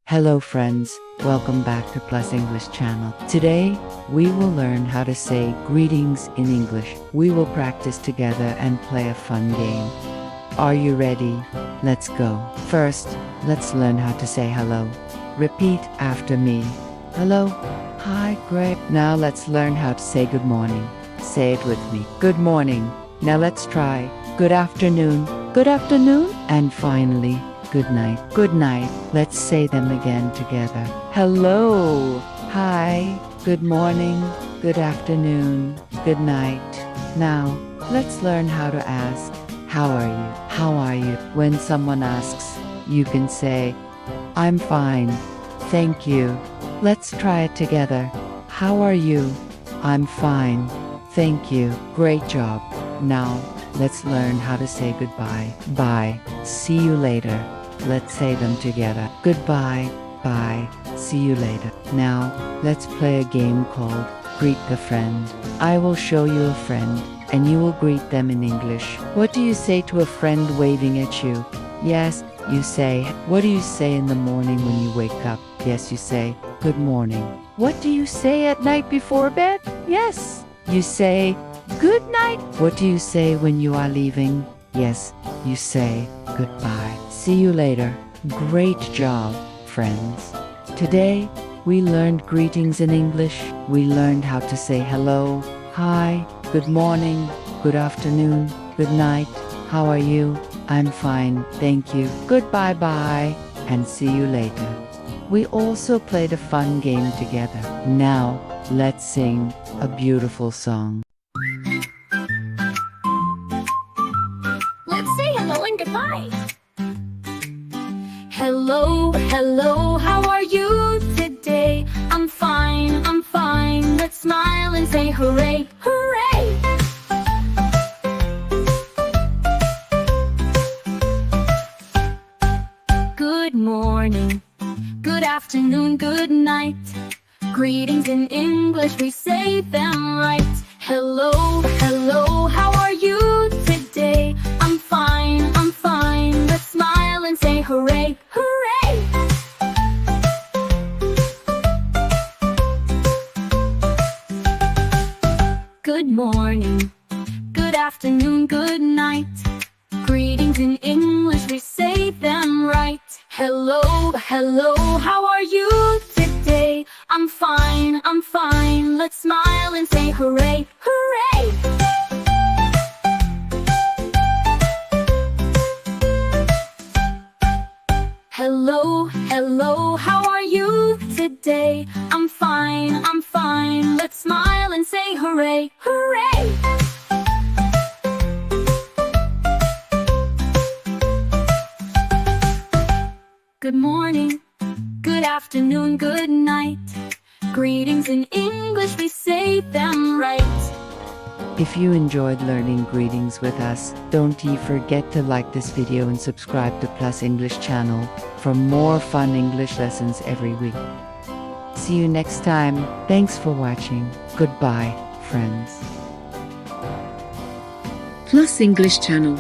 Hello friends, welcome back to Plus English channel. Today, we will learn how to say greetings in English. We will practice together and play a fun game. Are you ready? Let's go. First, let's learn how to say hello. Repeat after me. Hello. Hi, great. Now let's learn how to say good morning. Say it with me. Good morning. Now let's try. Good afternoon. Good afternoon. And finally, good night. Good night. Let's say them again together. Hello. Hi. Good morning. Good afternoon. Good night. Now, let's learn how to ask. How are you? How are you? When someone asks, you can say, I'm fine. Thank you. Let's try it together. How are you? I'm fine. Thank you. Great job. Now, let's learn how to say goodbye. Bye. See you later. Let's say them together. Goodbye. Bye. See you later. Now, let's play a game called Greet the Friend. I will show you a friend, and you will greet them in English. What do you say to a friend waving at you? Yes, you say. What do you say in the morning when you wake up? Yes, you say, good morning. What do you say at night before bed? Yes, you say, good night. What do you say when you are leaving? Yes, you say, goodbye. See you later. Great job, friends. Today, we learned greetings in English. We learned how to say hello, hi, good morning, good afternoon, good night. How are you? I'm fine, thank you. Goodbye, bye, and see you later. We also played a fun game together. Now, let's sing a beautiful song. Let's say hello and goodbye. Hello, hello, how are you today? I'm fine, I'm fine. Let's smile and say hooray, hooray. Good morning, good afternoon, good night. Greetings in English, we say them right. Hello, hello, how are you today? I'm fine, I'm fine. Let's smile and say hooray, hooray. Good morning, good afternoon, good night. Greetings in English, we say them right. Hello, hello, how are you today? I'm fine, I'm fine. Let's smile and say hooray, hooray. Hello, hello, how are you today? I'm fine, I'm fine. Let's smile and say hooray, hooray. Good morning, good afternoon, good night. Greetings in English, we say them right. If you enjoyed learning greetings with us, don't forget to like this video and subscribe to Plus English channel for more fun English lessons every week. See you next time. Thanks for watching. Goodbye, friends. Plus English channel.